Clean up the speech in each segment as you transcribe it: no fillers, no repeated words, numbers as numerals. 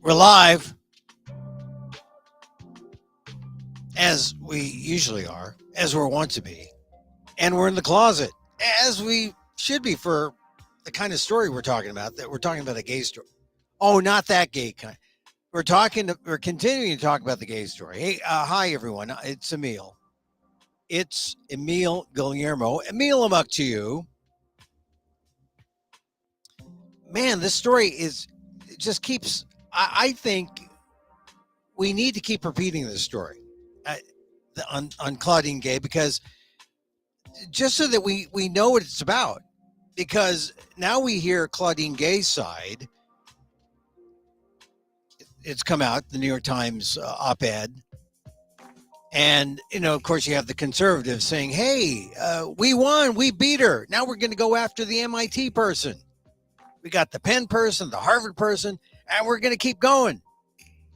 We're live, as we usually are, as we're wont to be, and we're in the closet, as we should be for the kind of story we're talking about. That we're talking about a gay story. Oh, not that gay kind. We're continuing to talk about the gay story. Hey, hi everyone. It's Emil. It's Emil Guillermo. Emil, Amok to you. Man, this story it just keeps. I think we need to keep repeating this story uh, on Claudine Gay, because just so that we know what it's about. Because now we hear Claudine Gay's side. It's come out, the New York Times op-ed. And, of course, you have the conservatives saying, hey, we won, we beat her. Now we're going to go after the MIT person. We got the Penn person, the Harvard person, and we're going to keep going.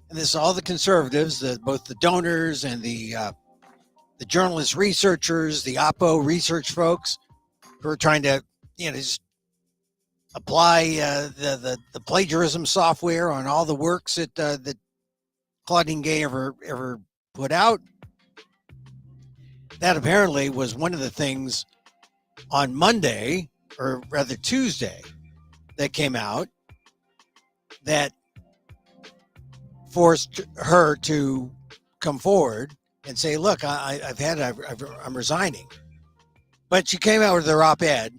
And this is all the conservatives, both the donors and the journalist researchers, the Oppo research folks who are trying to, just apply the plagiarism software on all the works that Claudine Gay ever put out. That apparently was one of the things on Monday, or rather Tuesday, that came out that forced her to come forward and say, look, I'm resigning. But she came out with her op-ed.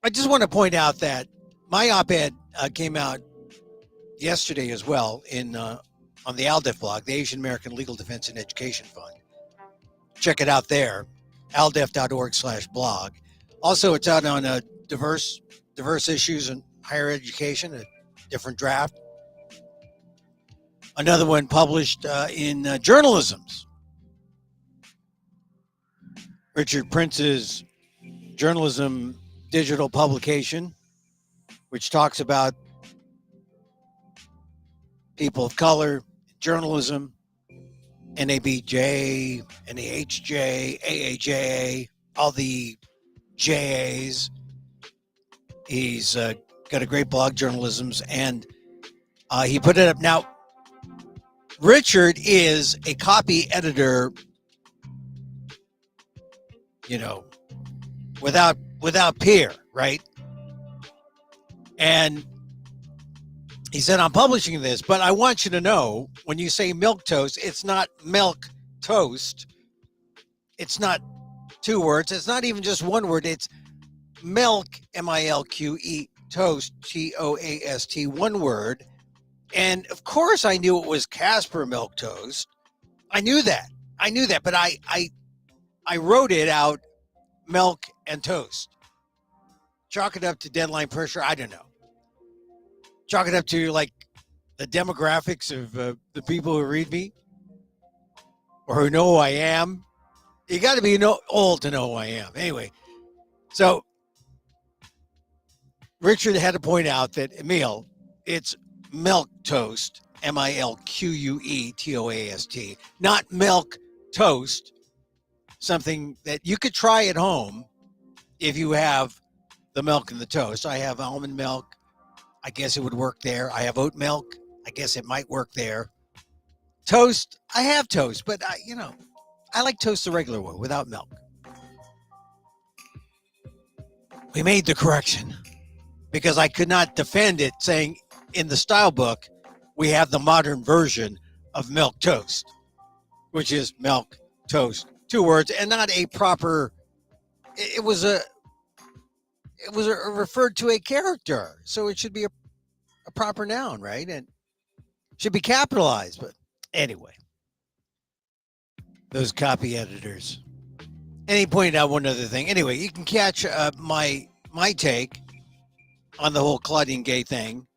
I just want to point out that my op-ed came out yesterday as well on the ALDEF blog, the Asian American Legal Defense and Education Fund. Check it out there, aldef.org/blog. Also, it's out on diverse issues in higher education, a different draft. Another one published in journalisms. Richard Prince's journalism digital publication, which talks about people of color, journalism, NABJ, NAHJ, AAJ, all the JAs. He's got a great blog, Journalisms, and he put it up. Now, Richard is a copy editor, without peer, right? And he said, I'm publishing this, but I want you to know, when you say milk toast, it's not milk toast. It's not two words. It's not even just one word. It's milk, MILQE, toast, TOAST, one word. And of course I knew it was Casper milk toast. I knew that, but I wrote it out, milk and toast. Chalk it up to deadline pressure. I don't know. Chalk it up to like the demographics of the people who read me or who know who I am. You got to be old to know who I am. Anyway, so Richard had to point out that, Emil, it's milk toast, MILQUE, not milk toast, something that you could try at home if you have the milk and the toast. I have almond milk. I guess it would work there. I have oat milk. I guess it might work there. Toast, I have toast, but I like toast the regular way without milk. We made the correction because I could not defend it, saying in the style book, we have the modern version of milk toast, which is milk toast, two words, and not a proper, it was referred to a character, so it should be a proper noun, right? And should be capitalized. But anyway, those copy editors. And he pointed out one other thing. Anyway, you can catch my take on the whole Claudine Gay thing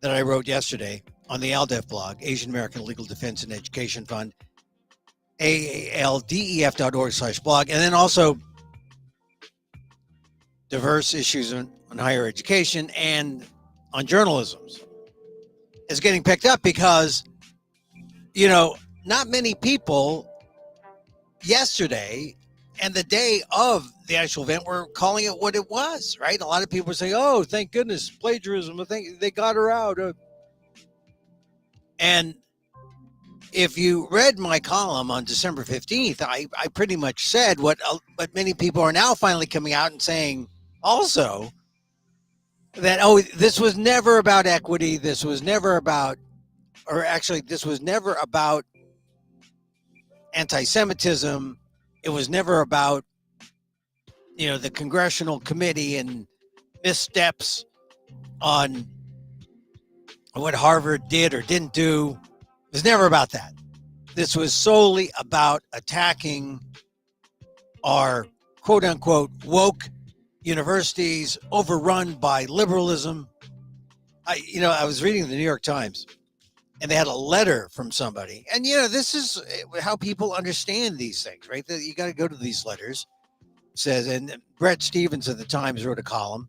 that I wrote yesterday on the ALDEF blog, Asian American Legal Defense and Education Fund, AALDEF.org/blog, and then also diverse issues on higher education and on journalism is getting picked up because, not many people yesterday and the day of the actual event were calling it what it was, right? A lot of people were saying, oh, thank goodness, plagiarism. I think they got her out. And if you read my column on December 15th, I pretty much said what many people are now finally coming out and saying also, that, oh, this was never about equity. This was never about, or actually, this was never about anti-Semitism. It was never about, the congressional committee and missteps on what Harvard did or didn't do. It was never about that. This was solely about attacking our quote unquote woke universities overrun by liberalism. I was reading the New York Times and they had a letter from somebody. And, this is how people understand these things, right? That you got to go to these letters. It says, and Bret Stephens of the Times wrote a column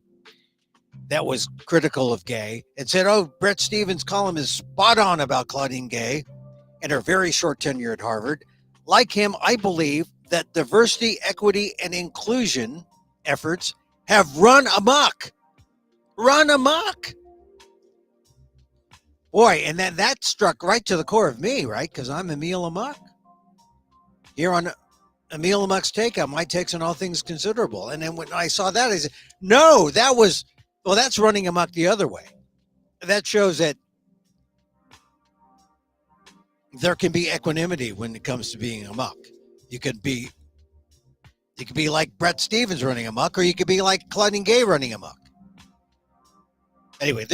that was critical of Gay. It said, oh, Bret Stephens' column is spot on about Claudine Gay and her very short tenure at Harvard. Like him, I believe that diversity, equity, and inclusion efforts have run amok. Run amok. Boy, and then that struck right to the core of me, right? Because I'm Emil Amok. Here on Emil Amok's Takeout, my takes on all things considerable. And then when I saw that, I said, no, that's running amok the other way. That shows that there can be equanimity when it comes to being amok. You could be like Bret Stephens running amok, or you could be like Claudine Gay running amok. Anyway,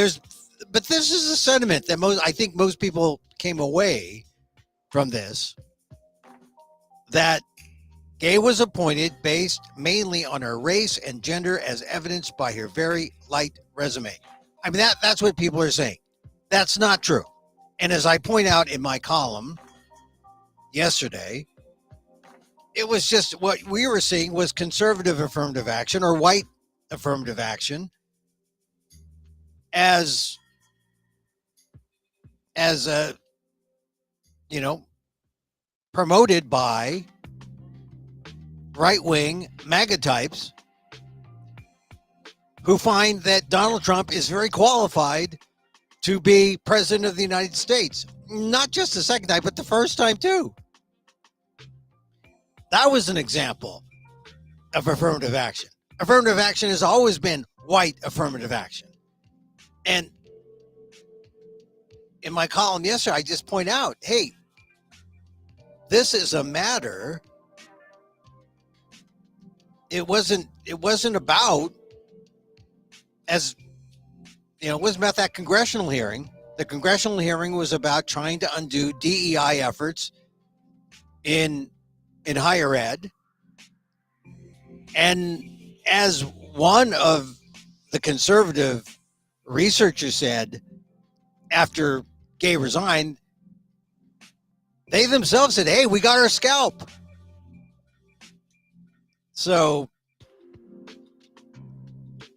but this is a sentiment that I think most people came away from this, that Gay was appointed based mainly on her race and gender as evidenced by her very light resume. I mean, that's what people are saying. That's not true. And as I point out in my column yesterday, it was just what we were seeing was conservative affirmative action or white affirmative action as promoted by right-wing MAGA types who find that Donald Trump is very qualified to be president of the United States. Not just the second time, but the first time too. That was an example of affirmative action. Affirmative action has always been white affirmative action. And in my column yesterday, I just point out, hey, this is a matter. It wasn't about, as it wasn't about that congressional hearing. The congressional hearing was about trying to undo DEI efforts in higher ed. And as one of the conservative researchers said, after Gay resigned, they themselves said, hey, we got our scalp. So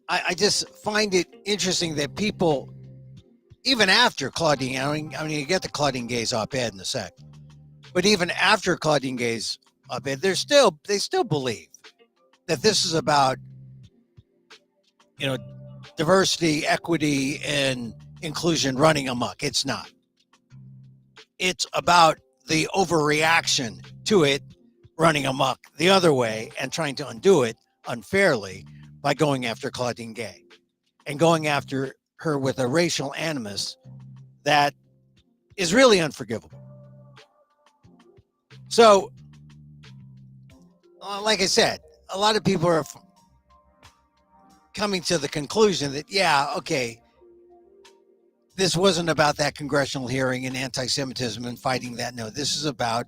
I just find it interesting that people, even after Claudine, I mean, you get the Claudine Gay's op-ed in a sec, but even after Claudine Gay's op-ed, they still believe that this is about, diversity, equity, and inclusion running amok. It's not. It's about the overreaction to it running amok the other way and trying to undo it unfairly by going after Claudine Gay and going after her with a racial animus that is really unforgivable. So, like I said, a lot of people are coming to the conclusion that, yeah, okay, this wasn't about that congressional hearing and anti-Semitism and fighting that. No, this is about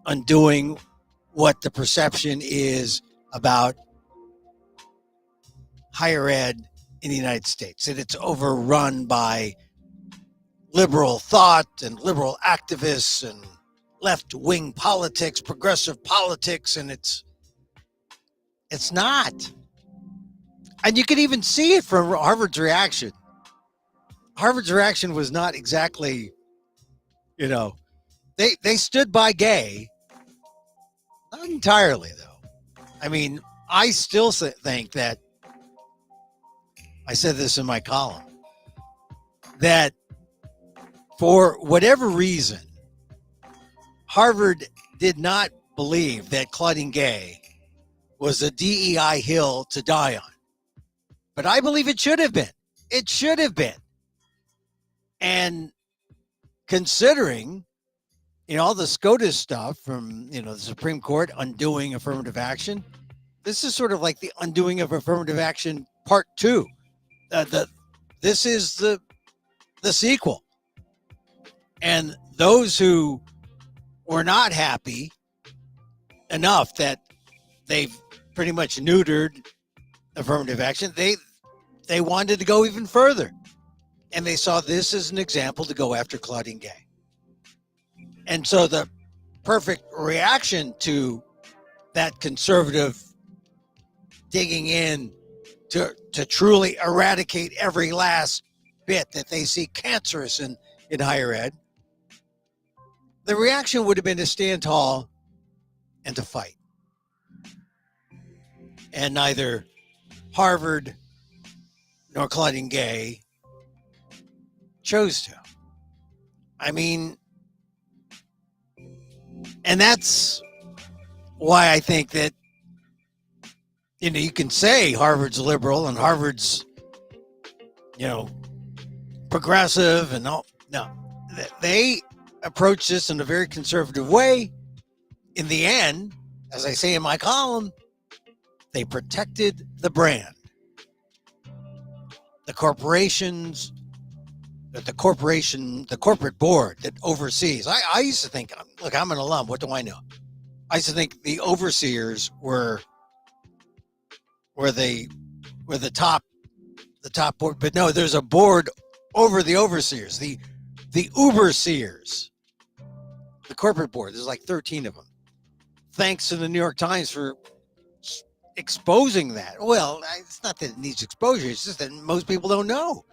undoing what the perception is about higher ed in the United States, that it's overrun by liberal thought and liberal activists and left-wing politics, progressive politics, and it's not. And you can even see it from Harvard's reaction. Harvard's reaction was not exactly, they stood by Gay. Not entirely, though. I mean, I still think that, I said this in my column, that For whatever reason, Harvard did not believe that Claudine Gay was a DEI hill to die on. But I believe it should have been. It should have been. And considering, all the SCOTUS stuff from, the Supreme Court undoing affirmative action, this is sort of like the undoing of affirmative action part 2. This is the sequel. And those who were not happy enough that they've pretty much neutered affirmative action, they wanted to go even further. And they saw this as an example to go after Claudine Gay. And so the perfect reaction to that conservative digging in to truly eradicate every last bit that they see cancerous in higher ed, the reaction would have been to stand tall and to fight. And neither Harvard nor Claudine Gay chose to. I mean, and that's why I think that, you can say Harvard's liberal and Harvard's, progressive and all. No, they approach this in a very conservative way. In the end, as I say in my column, they protected the brand. The corporations, the corporate board that oversees. I used to think, look, I'm an alum. What do I know? I used to think the overseers were the top board, but no, there's a board over the overseers, the Uberseers, the corporate board. There's like 13 of them. Thanks to the New York Times for exposing that. Well, it's not that it needs exposure. It's just that most people don't know.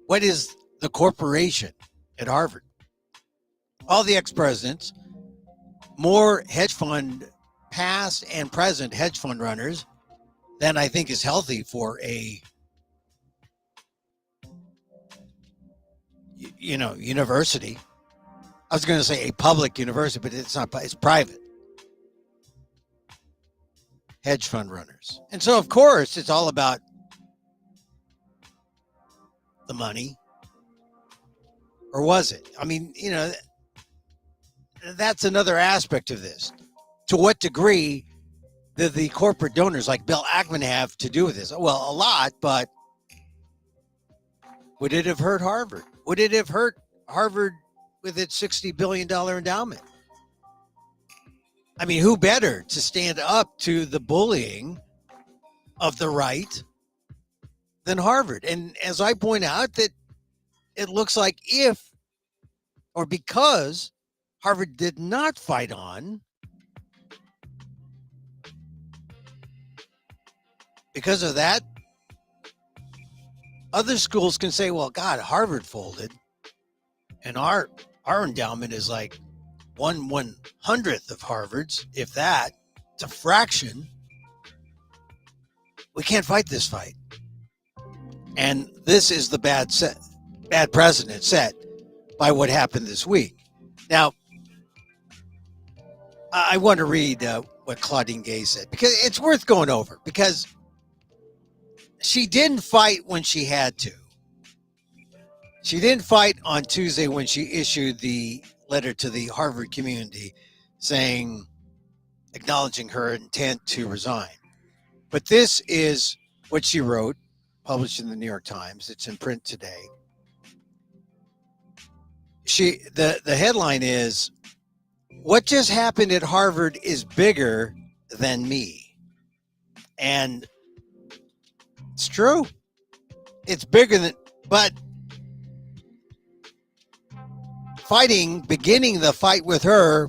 What is the corporation at Harvard? All the ex-presidents, more hedge fund, past and present hedge fund runners than I think is healthy for a, university. I was going to say a public university, but it's not. It's private. Hedge fund runners. And so, of course, it's all about the money. Or was it? I mean, that's another aspect of this. To what degree did the corporate donors like Bill Ackman have to do with this? Well, a lot, but would it have hurt Harvard? Would it have hurt Harvard with its $60 billion endowment? I mean, who better to stand up to the bullying of the right than Harvard? And as I point out, that it looks like because Harvard did not fight on, because of that, other schools can say, well, God, Harvard folded, and our endowment is like 1/100th of Harvard's, if that. It's a fraction. We can't fight this fight. And this is the bad precedent set by what happened this week. Now, I want to read what Claudine Gay said, because it's worth going over, because she didn't fight when she had to. She didn't fight on Tuesday when she issued the letter to the Harvard community acknowledging her intent to resign. But this is what she wrote, published in the New York Times. It's in print today. The headline is, "What just happened at Harvard is bigger than me." And it's true. It's bigger than, but beginning the fight with her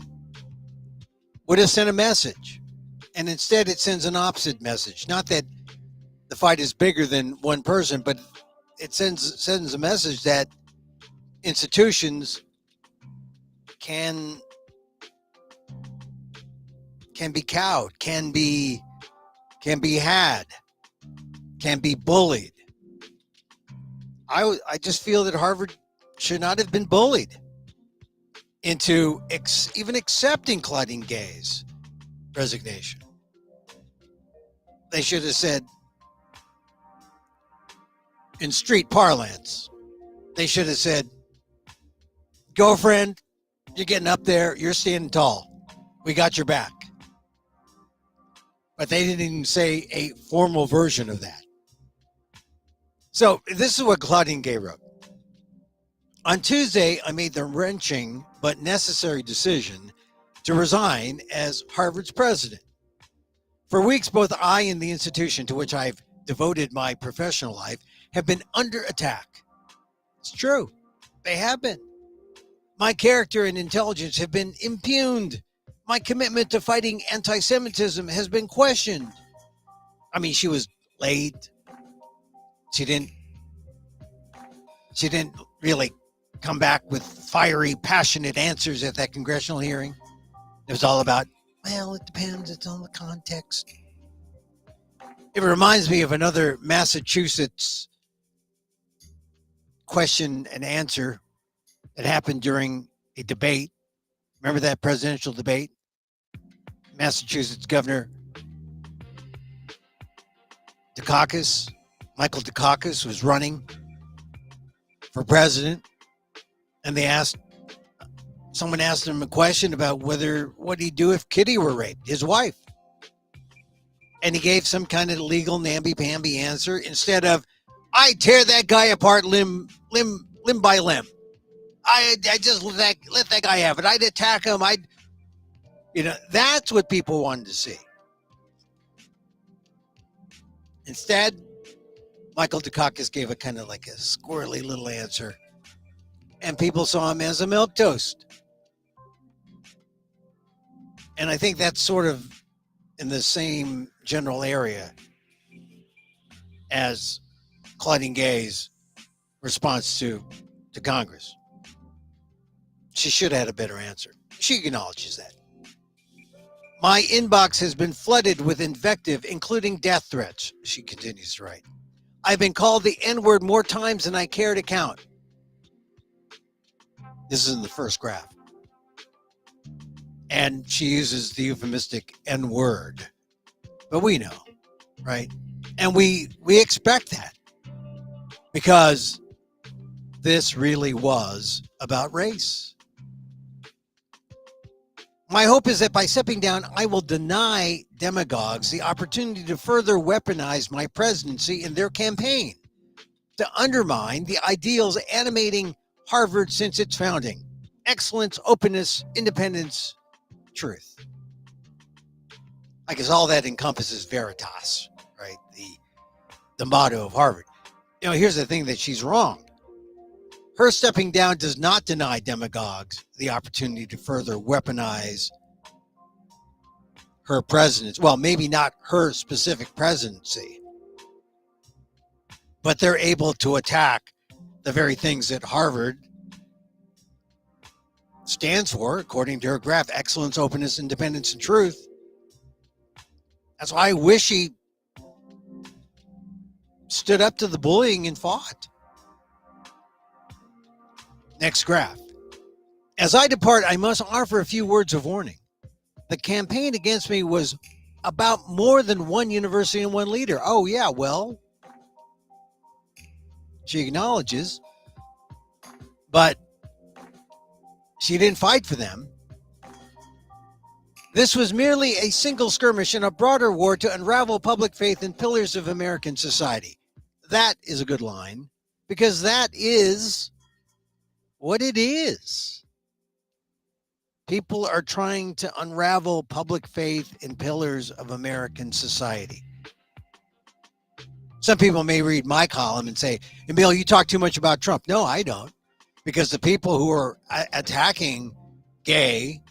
would have sent a message. And instead it sends an opposite message. Not that the fight is bigger than one person, but it sends a message that institutions can be cowed, can be had, can be bullied. I just feel that Harvard should not have been bullied into even accepting Claudine Gay's resignation. They should have said, in street parlance, they should have said, girlfriend, you're getting up there, you're standing tall. We got your back. But they didn't even say a formal version of that. So this is what Claudine Gay wrote. On Tuesday, I made the wrenching but necessary decision to resign as Harvard's president. For weeks, both I and the institution to which I've devoted my professional life have been under attack. It's true. They have been. My character and intelligence have been impugned. My commitment to fighting anti-Semitism has been questioned. I mean, she was late. She didn't really come back with fiery, passionate answers at that congressional hearing. It was all about, well, it depends. It's on the context. It reminds me of another Massachusetts question and answer that happened during a debate. Remember that presidential debate? Massachusetts Governor Michael Dukakis was running for president, and someone asked him a question about what he'd do if Kitty were raped, his wife. And he gave some kind of legal namby-pamby answer instead of, I tear that guy apart limb by limb. I just let that guy have it. I'd attack him. That's what people wanted to see. Instead, Michael Dukakis gave a kind of like a squirrely little answer, and people saw him as a milquetoast. And I think that's sort of in the same general area as Claudine Gay's response to Congress. She should have had a better answer. She acknowledges that. My inbox has been flooded with invective, including death threats, she continues to write. I've been called the N-word more times than I care to count. This is in the first graph. And she uses the euphemistic N-word. But we know, right? And we expect that because this really was about race. My hope is that by stepping down, I will deny demagogues the opportunity to further weaponize my presidency in their campaign, to undermine the ideals animating Harvard since its founding: excellence, openness, independence, truth. I guess all that encompasses veritas, right? The motto of Harvard. Here's the thing that she's wrong. Her stepping down does not deny demagogues the opportunity to further weaponize her presidency. Well, maybe not her specific presidency, but they're able to attack the very things that Harvard stands for, according to her graph: excellence, openness, independence, and truth. That's why I wish she stood up to the bullying and fought. Next graph. As I depart, I must offer a few words of warning. The campaign against me was about more than one university and one leader. Oh, yeah, well, she acknowledges, but she didn't fight for them. This was merely a single skirmish in a broader war to unravel public faith in pillars of American society. That is a good line, because that is what it is. People are trying to unravel public faith in pillars of American society. Some people may read my column and say, Emil, you talk too much about Trump. No, I don't. Because the people who are attacking Gay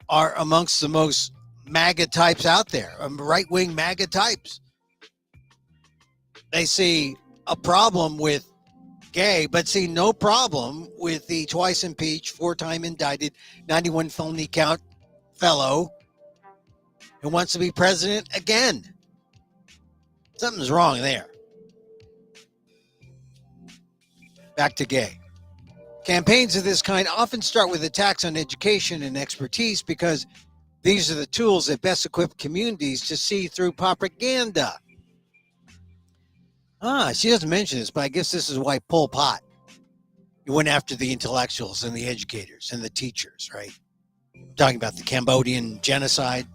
are amongst the most MAGA types out there, right-wing MAGA types. They see a problem with Gay, but see no problem with the twice impeached, 4-time indicted, 91 felony count fellow who wants to be president again. Something's wrong there. Back to Gay. Campaigns of this kind often start with attacks on education and expertise because these are the tools that best equip communities to see through propaganda. She doesn't mention this, but I guess this is why Pol Pot went after the intellectuals and the educators and the teachers, right? Talking about the Cambodian genocide,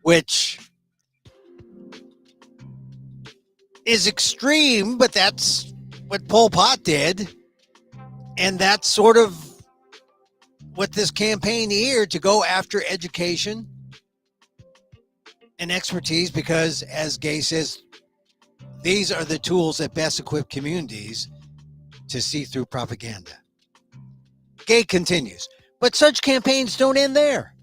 which is extreme, but that's what Pol Pot did. And that's sort of what this campaign here to go after education and expertise, because as Gay says, these are the tools that best equip communities to see through propaganda. Gay continues, but such campaigns don't end there.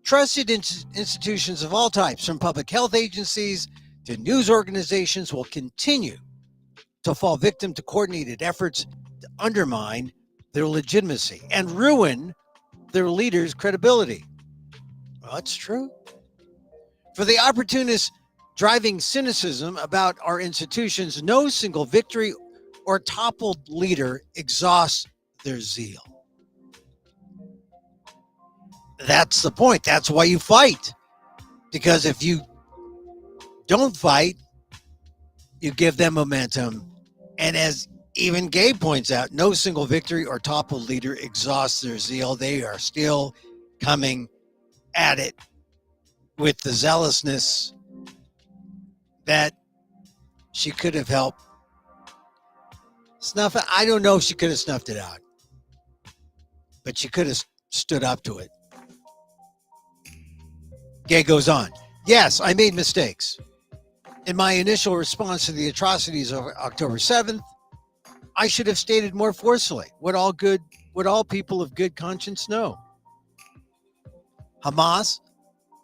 Trusted institutions of all types, from public health agencies to news organizations, will continue to fall victim to coordinated efforts to undermine their legitimacy and ruin their leaders' credibility. Well, that's true. For the opportunists driving cynicism about our institutions, no single victory or toppled leader exhausts their zeal. That's the point. That's why you fight. Because if you don't fight, you give them momentum. And as even Gabe points out, no single victory or toppled leader exhausts their zeal. They are still coming at it with the zealousness that she could have helped snuff it. I don't know if she could have snuffed it out, but she could have stood up to it. Gay goes on. Yes, I made mistakes. In my initial response to the atrocities of October 7th, I should have stated more forcefully what all people of good conscience know. Hamas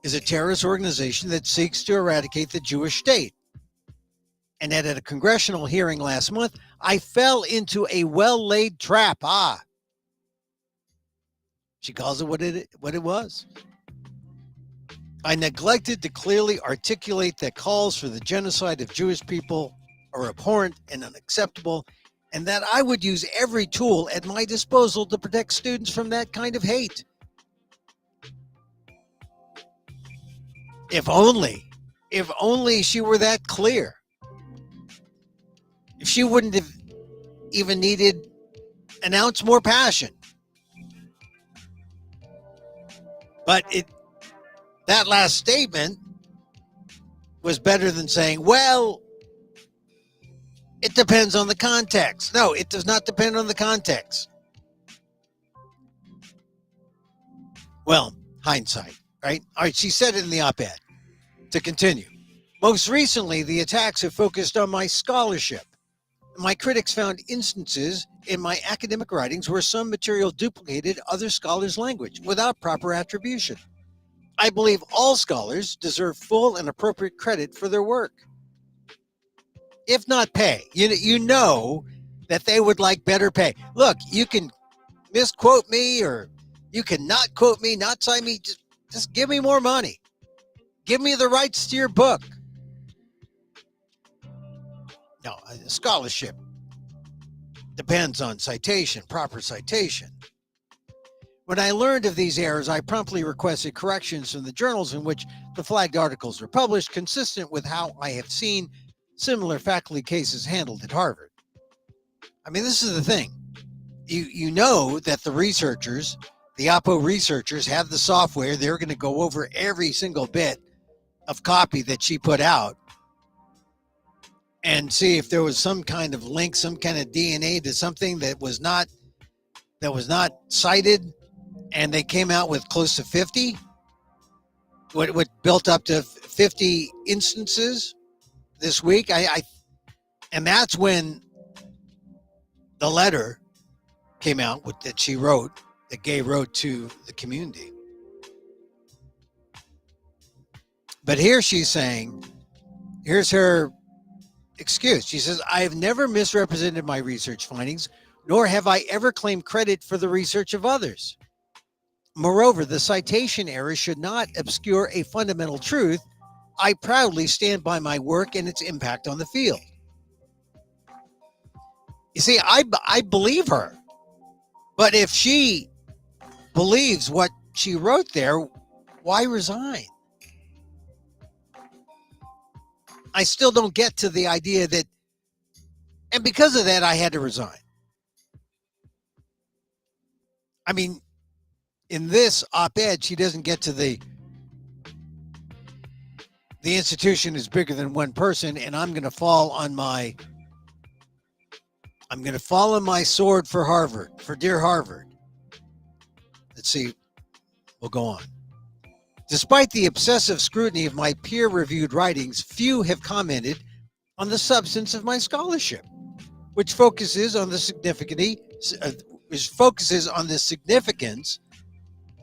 is a terrorist organization that seeks to eradicate the Jewish state. And at a congressional hearing last month, I fell into a well-laid trap. She calls it what it was. I neglected to clearly articulate that calls for the genocide of Jewish people are abhorrent and unacceptable, and that I would use every tool at my disposal to protect students from that kind of hate. If only she were that clear. If she wouldn't have even needed an ounce more passion. But that last statement was better than saying, well, it depends on the context. No, it does not depend on the context. Well, hindsight, right? All right, she said it in the op-ed. To continue. Most recently, the attacks have focused on my scholarship. My critics found instances in my academic writings where some material duplicated other scholars' language without proper attribution. I believe all scholars deserve full and appropriate credit for their work. If not pay, you know that they would like better pay. Look, you can misquote me or you can not quote me, not cite me. Just give me more money. Give me the rights to your book. No, scholarship depends on citation, proper citation. When I learned of these errors, I promptly requested corrections from the journals in which the flagged articles were published, consistent with how I have seen similar faculty cases handled at Harvard. I mean, this is the thing. You know that the researchers, the Oppo researchers, have the software. They're going to go over every single bit of copy that she put out and see if there was some kind of link, some kind of DNA to something that was not cited, and they came out with close to 50. What built up to 50 instances this week. And that's when the letter came out that she wrote, that Gay wrote to the community. But here she's saying, here's her excuse. She says, I have never misrepresented my research findings, nor have I ever claimed credit for the research of others. Moreover, the citation error should not obscure a fundamental truth. I proudly stand by my work and its impact on the field. You see, I believe her. But if she believes what she wrote there, why resign? I still don't get to the idea that, and because of that, I had to resign. I mean, in this op-ed, she doesn't get to the institution is bigger than one person, and I'm going to fall on my sword for Harvard, for dear Harvard. Let's see. We'll go on. Despite the obsessive scrutiny of my peer-reviewed writings, few have commented on the substance of my scholarship, which focuses on the significance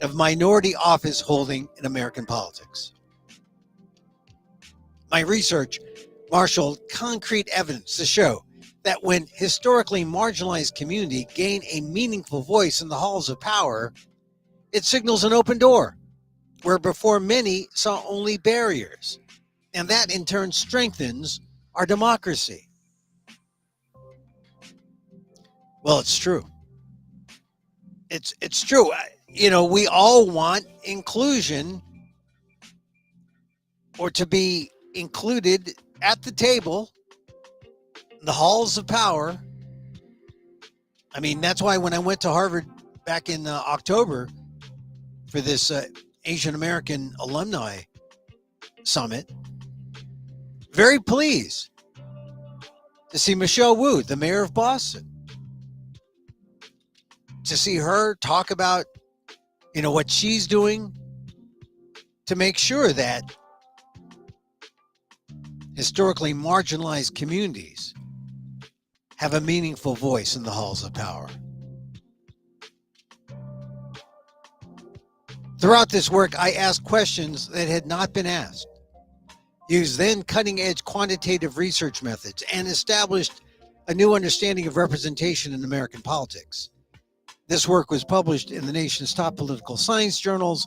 of minority office holding in American politics. My research marshaled concrete evidence to show that when historically marginalized community gain a meaningful voice in the halls of power, it signals an open door where before many saw only barriers, and that in turn strengthens our democracy. Well, it's true. It's true. You know, we all want inclusion, or to be included at the table, the halls of power. I mean, that's why when I went to Harvard back in October for this Asian American alumni summit, very pleased to see Michelle Wu, the mayor of Boston, to see her talk about, you know, what she's doing to make sure that historically marginalized communities have a meaningful voice in the halls of power. Throughout this work, I asked questions that had not been asked, used then cutting-edge quantitative research methods, and established a new understanding of representation in American politics. This work was published in the nation's top political science journals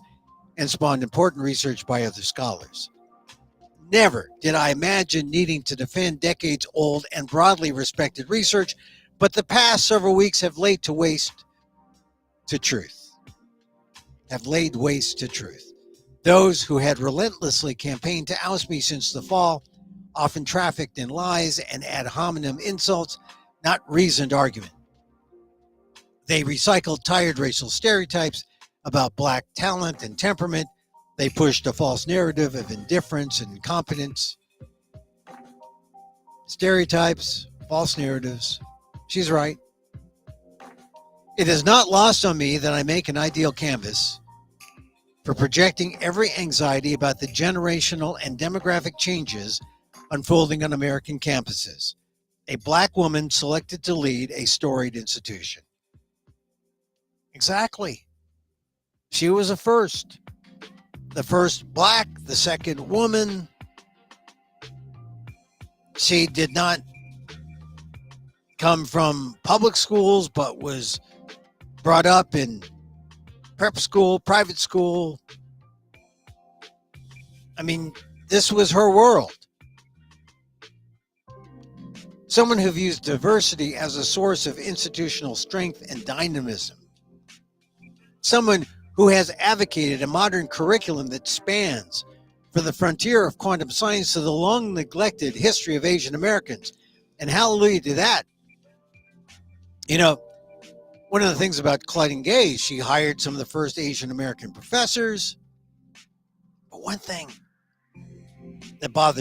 and spawned important research by other scholars. Never did I imagine needing to defend decades-old and broadly respected research, but the past several weeks have laid waste to truth. Those who had relentlessly campaigned to oust me since the fall, often trafficked in lies and ad hominem insults, not reasoned argument. They recycled tired racial stereotypes about Black talent and temperament. They pushed a false narrative of indifference and incompetence. Stereotypes, false narratives. She's right. It is not lost on me that I make an ideal canvas for projecting every anxiety about the generational and demographic changes unfolding on American campuses. A Black woman selected to lead a storied institution. Exactly. She was the first Black, the second woman. She did not come from public schools, but was brought up in prep school, private school. I mean, this was her world. Someone who views diversity as a source of institutional strength and dynamism. Someone who has advocated a modern curriculum that spans from the frontier of quantum science to the long neglected history of Asian Americans. And hallelujah to that. You know, one of the things about Colliding Gaze, she hired some of the first Asian American professors. But one thing that bothered